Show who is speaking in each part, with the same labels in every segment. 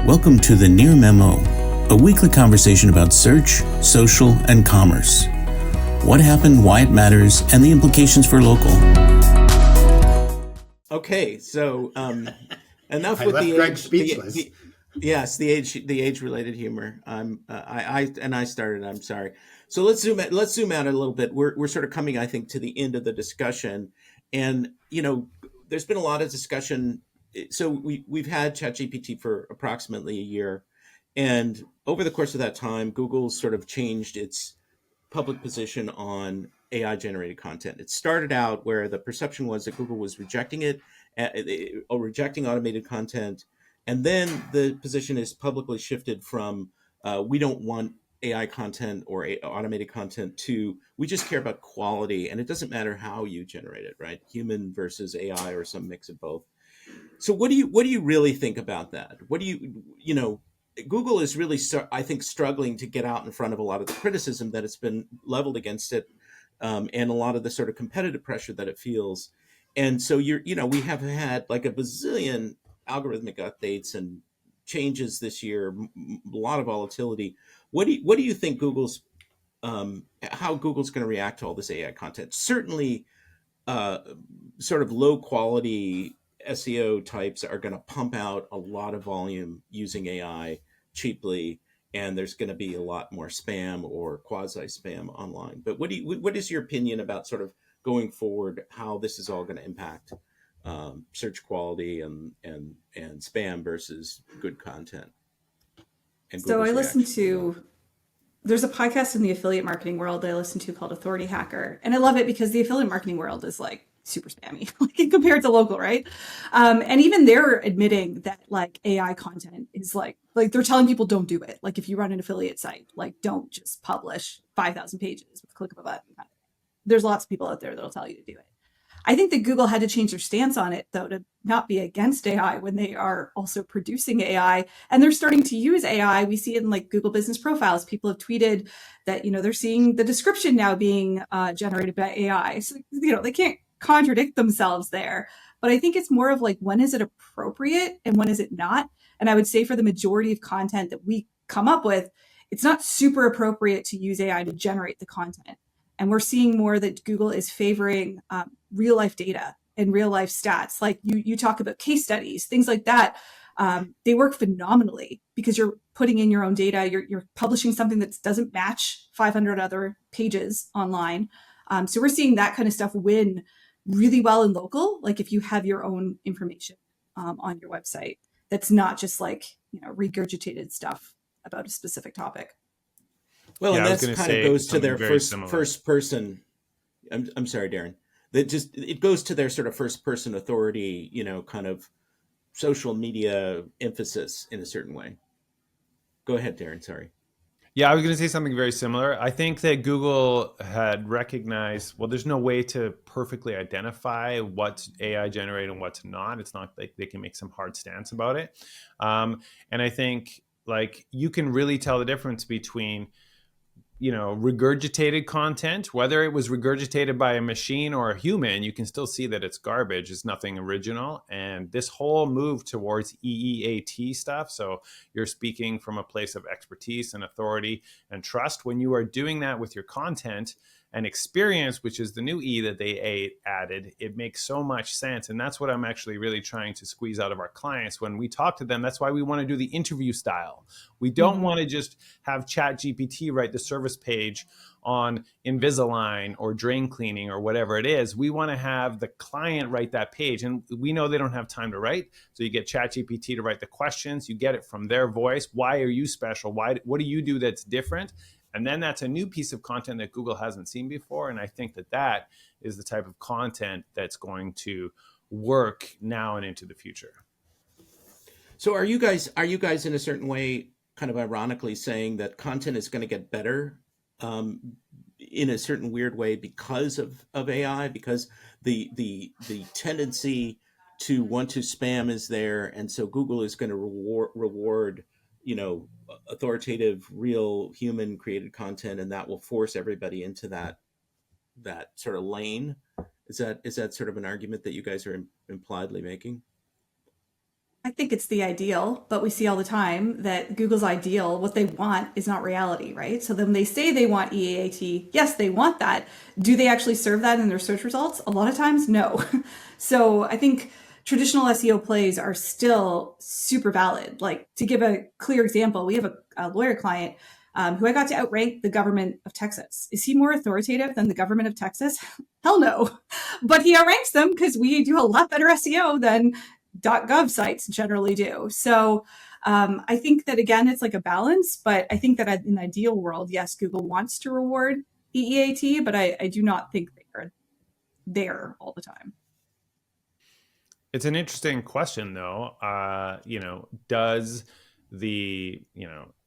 Speaker 1: Welcome to the Near Memo, a weekly conversation about search, social, and commerce. What happened, why it matters, and the implications for local. Okay, so enough with the
Speaker 2: Greg
Speaker 1: age.
Speaker 2: speechless.
Speaker 1: Yes, the age-related humor. I started. I'm sorry. So let's zoom out a little bit. We're sort of coming, I think, to the end of the discussion, and there's been a lot of discussion. So we've had ChatGPT for approximately a year, and over the course of that time, Google's sort of changed its public position on AI generated content. It started out where the perception was that Google was rejecting it, or rejecting automated content, and then the position is publicly shifted from we don't want AI content or automated content to we just care about quality, and it doesn't matter how you generate it, right? Human versus AI or some mix of both. So what do you really think about that? What do Google is really, I think, struggling to get out in front of a lot of the criticism that it's been leveled against it, and a lot of the sort of competitive pressure that it feels. And so we have had like a bazillion algorithmic updates and changes this year, a lot of volatility. What do you think how Google's going to react to all this AI content? Certainly, uh, sort of low quality SEO types are going to pump out a lot of volume using AI cheaply, and there's going to be a lot more spam or quasi spam online. But what is your opinion about sort of going forward, how this is all going to impact search quality and spam versus good content? And
Speaker 3: So
Speaker 1: Google's
Speaker 3: I listen
Speaker 1: reaction
Speaker 3: to, there's a podcast in the affiliate marketing world that I listen to called Authority Hacker. And I love it because the affiliate marketing world is like super spammy like compared to local, right? And even they're admitting that like AI content is like they're telling people don't do it. Like if you run an affiliate site, like don't just publish 5,000 pages with a click of a button. There's lots of people out there that'll tell you to do it. I think that Google had to change their stance on it, though, to not be against AI when they are also producing AI. And they're starting to use AI. We see it in like Google business profiles. People have tweeted that, they're seeing the description now being generated by AI. So, they can't contradict themselves there. But I think it's more of like, when is it appropriate and when is it not? And I would say for the majority of content that we come up with, it's not super appropriate to use AI to generate the content. And we're seeing more that Google is favoring real life data and real life stats. Like you talk about case studies, things like that. They work phenomenally because you're putting in your own data. You're publishing something that doesn't match 500 other pages online. So we're seeing that kind of stuff win really well in local. Like if you have your own information on your website, that's not just like, regurgitated stuff about a specific topic.
Speaker 1: Well,
Speaker 4: Yeah,
Speaker 1: and
Speaker 4: I
Speaker 1: that's
Speaker 4: was going to
Speaker 1: kind of
Speaker 4: say
Speaker 1: goes to
Speaker 4: something
Speaker 1: their
Speaker 4: very similar.
Speaker 1: first person. I'm sorry, Darren. That just it goes to their sort of first person authority, kind of social media emphasis in a certain way. Go ahead, Darren. Sorry.
Speaker 4: Yeah, I was going to say something very similar. I think that Google had recognized, well, there's no way to perfectly identify what's AI generated and what's not. It's not like they can make some hard stance about it. And I think like you can really tell the difference between regurgitated content, whether it was regurgitated by a machine or a human, you can still see that it's garbage. It's nothing original. And this whole move towards EEAT stuff, so you're speaking from a place of expertise and authority and trust. When you are doing that with your content and experience, which is the new E that they added, it makes so much sense. And that's what I'm actually really trying to squeeze out of our clients when we talk to them. That's why we want to do the interview style. We don't want to just have ChatGPT write the service page on Invisalign or drain cleaning or whatever it is. We want to have the client write that page. And we know they don't have time to write. So you get ChatGPT to write the questions. You get it from their voice. Why are you special? What do you do that's different? And then that's a new piece of content that Google hasn't seen before. And I think that is the type of content that's going to work now and into the future.
Speaker 1: So are you guys in a certain way kind of ironically saying that content is going to get better in a certain weird way because of AI, because the tendency to want to spam is there, and so Google is going to reward authoritative, real human created content, and that will force everybody into that sort of lane. Is that sort of an argument that you guys are impliedly making?
Speaker 3: I think it's the ideal, but we see all the time that Google's ideal, what they want is not reality, right? So then they say they want EAT. Yes, they want that. Do they actually serve that in their search results? A lot of times, no. So I think traditional SEO plays are still super valid. Like, to give a clear example, we have a lawyer client who I got to outrank the government of Texas. Is he more authoritative than the government of Texas? Hell no. But he outranks them because we do a lot better SEO than .gov sites generally do. So I think that, again, it's like a balance, but I think that in an ideal world, yes, Google wants to reward EEAT, but I do not think they are there all the time.
Speaker 4: It's an interesting question, though. Does the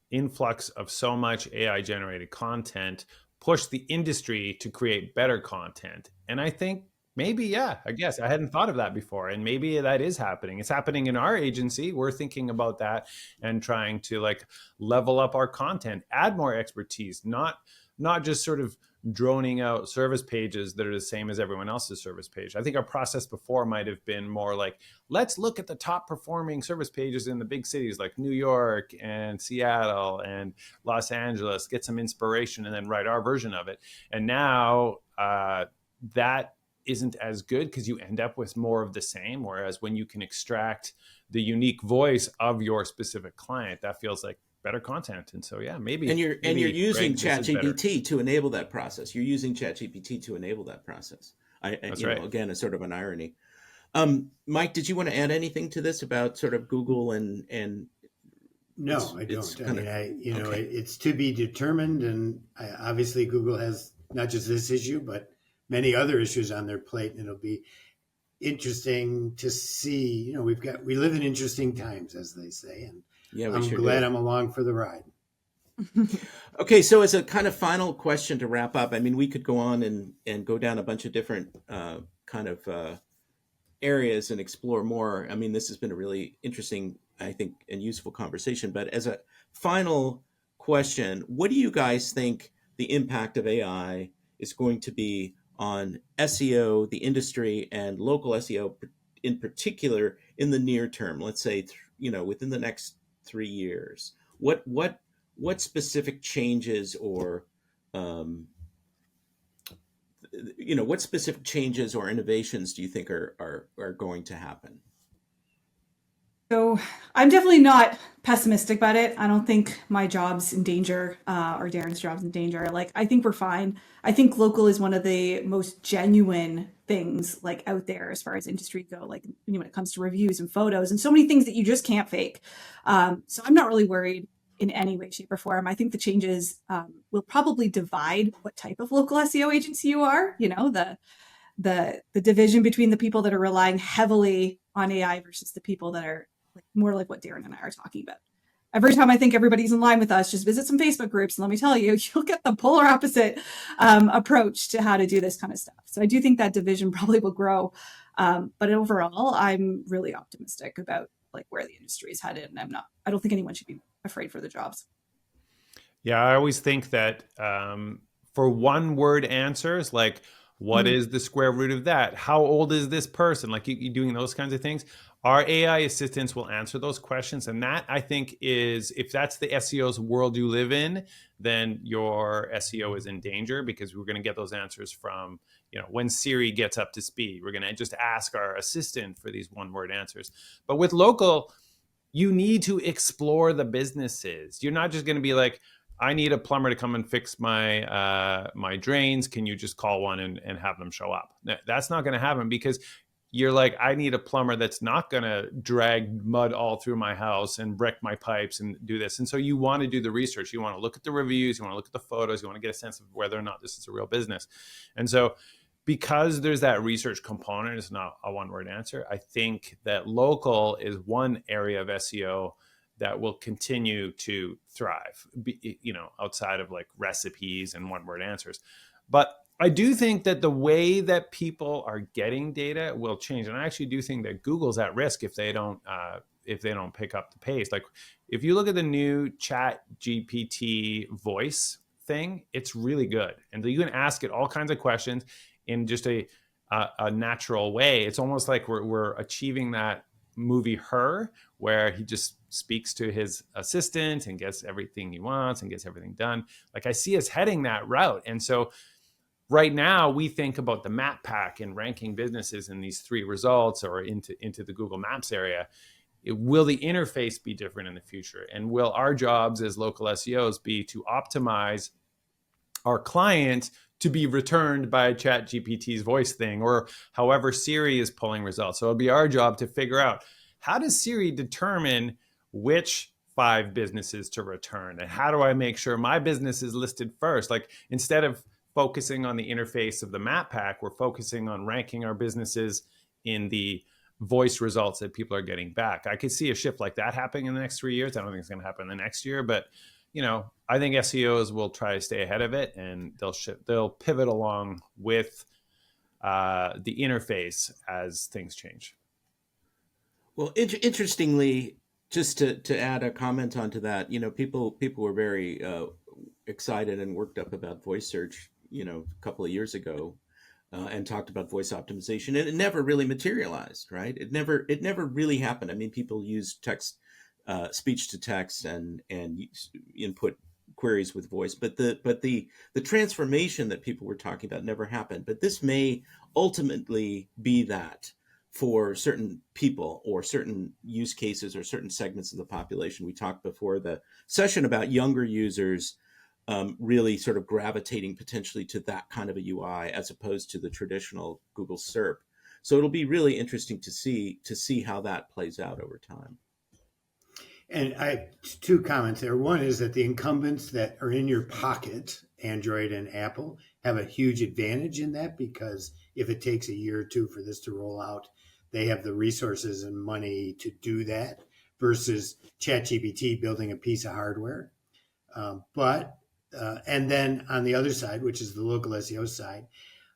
Speaker 4: influx of so much AI generated content push the industry to create better content? And I think maybe, yeah, I guess I hadn't thought of that before. And maybe that is happening. It's happening in our agency. We're thinking about that and trying to like level up our content, add more expertise, not just sort of droning out service pages that are the same as everyone else's service page. I think our process before might have been more like, let's look at the top performing service pages in the big cities like New York and Seattle and Los Angeles, get some inspiration and then write our version of it. And now that isn't as good because you end up with more of the same. Whereas when you can extract the unique voice of your specific client, that feels like better content. And so, yeah, maybe.
Speaker 1: And you're using
Speaker 4: Greg,
Speaker 1: ChatGPT to enable that process. You're using ChatGPT to enable that process.
Speaker 4: That's right.
Speaker 1: Again, it's sort of an irony. Mike, did you want to add anything to this about sort of Google and
Speaker 2: No, I don't. Okay. It's to be determined, and obviously Google has not just this issue, but many other issues on their plate, and it'll be interesting to see. We live in interesting times, as they say, and
Speaker 1: yeah,
Speaker 2: I'm glad I'm along for the ride.
Speaker 1: Okay, so as a kind of final question to wrap up, I mean, we could go on and go down a bunch of different kind of areas and explore more. I mean, this has been a really interesting, I think, and useful conversation. But as a final question, what do you guys think the impact of AI is going to be on SEO, the industry, and local SEO in particular in the near term? Let's say, within the next 3 years. What specific changes or what specific changes or innovations do you think are going to happen?
Speaker 3: So I'm definitely not pessimistic about it. I don't think my job's in danger or Darren's job's in danger. Like, I think we're fine. I think local is one of the most genuine things like out there as far as industry go, like when it comes to reviews and photos and so many things that you just can't fake. So I'm not really worried in any way, shape, or form. I think the changes will probably divide what type of local SEO agency you are. The division between the people that are relying heavily on AI versus the people that are more like what Darren and I are talking about. Every time I think everybody's in line with us, just visit some Facebook groups, and let me tell you, you'll get the polar opposite approach to how to do this kind of stuff. So I do think that division probably will grow, but overall, I'm really optimistic about where the industry is headed, and I don't think anyone should be afraid for the jobs.
Speaker 4: Yeah, I always think that for one word answers, like what is the square root of that? How old is this person? Like you doing those kinds of things. Our AI assistants will answer those questions. And that, I think, is, if that's the SEO's world you live in, then your SEO is in danger, because we're going to get those answers from, when Siri gets up to speed. We're going to just ask our assistant for these one-word answers. But with local, you need to explore the businesses. You're not just going to be like, I need a plumber to come and fix my my drains. Can you just call one and have them show up? That's not going to happen, because you're like, I need a plumber that's not going to drag mud all through my house and wreck my pipes and do this. And so you want to do the research. You want to look at the reviews. You want to look at the photos. You want to get a sense of whether or not this is a real business. And so because there's that research component, it's not a one-word answer. I think that local is one area of SEO that will continue to thrive, outside of like recipes and one-word answers. But I do think that the way that people are getting data will change, and I actually do think that Google's at risk if they don't pick up the pace. Like, if you look at the new ChatGPT voice thing, it's really good, and you can ask it all kinds of questions in just a natural way. It's almost like we're achieving that movie Her, where he just speaks to his assistant and gets everything he wants and gets everything done. Like, I see us heading that route. And so right now we think about the map pack and ranking businesses in these 3 results or into the Google Maps area. Will the interface be different in the future? And will our jobs as local SEOs be to optimize our client to be returned by ChatGPT's voice thing, or however Siri is pulling results? So it'll be our job to figure out, how does Siri determine which 5 businesses to return? And how do I make sure my business is listed first? Like, instead of focusing on the interface of the map pack, we're focusing on ranking our businesses in the voice results that people are getting back. I could see a shift like that happening in the next 3 years. I don't think it's going to happen in the next year, but I think SEOs will try to stay ahead of it, and they'll pivot along with the interface as things change.
Speaker 1: Well, interestingly, just to add a comment onto that, people were very excited and worked up about voice search, a couple of years ago, and talked about voice optimization, and it never really materialized, right? It never really happened. I mean, people use text, speech to text, and input queries with voice, but the transformation that people were talking about never happened. But this may ultimately be that for certain people or certain use cases or certain segments of the population. We talked before the session about younger users really sort of gravitating potentially to that kind of a UI as opposed to the traditional Google SERP. So it'll be really interesting to see how that plays out over time.
Speaker 2: And I have 2 comments there. One is that the incumbents that are in your pocket, Android and Apple, have a huge advantage in that, because if it takes a year or 2 for this to roll out, they have the resources and money to do that, versus ChatGPT building a piece of hardware. And then on the other side, which is the local SEO side,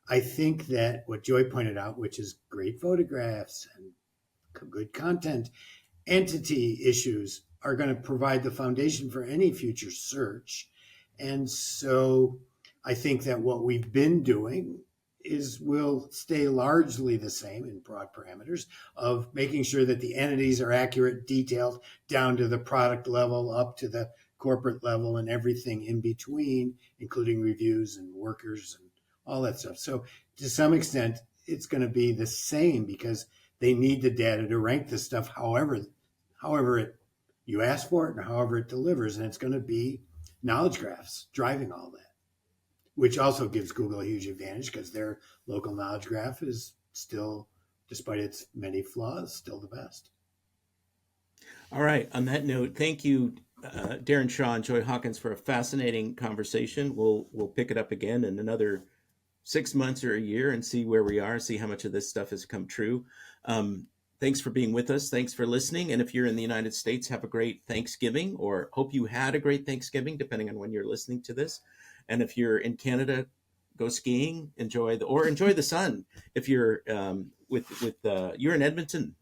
Speaker 2: I think that what Joy pointed out, which is great photographs and good content, entity issues are going to provide the foundation for any future search. And so I think that what we've been doing will stay largely the same in broad parameters of making sure that the entities are accurate, detailed, down to the product level, up to the corporate level, and everything in between, including reviews and workers and all that stuff. So to some extent, it's going to be the same, because they need the data to rank the stuff however you ask for it and however it delivers. And it's going to be knowledge graphs driving all that, which also gives Google a huge advantage, because their local knowledge graph is still, despite its many flaws, still the best.
Speaker 1: All right. On that note, thank you, Darren Shaw and Joy Hawkins, for a fascinating conversation. We'll pick it up again in another 6 months or a year and see where we are, see how much of this stuff has come true. Thanks for being with us. Thanks for listening. And if you're in the United States, have a great Thanksgiving, or hope you had a great Thanksgiving, depending on when you're listening to this. And if you're in Canada, go skiing, enjoy the sun. If you're you're in Edmonton,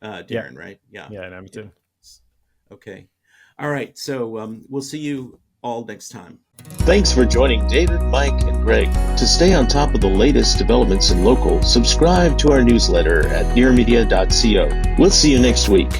Speaker 1: Darren, right? Yeah.
Speaker 4: Yeah, in Edmonton.
Speaker 1: Okay. All right. So we'll see you all next time.
Speaker 5: Thanks for joining David, Mike, and Greg. To stay on top of the latest developments in local, subscribe to our newsletter at nearmedia.co. We'll see you next week.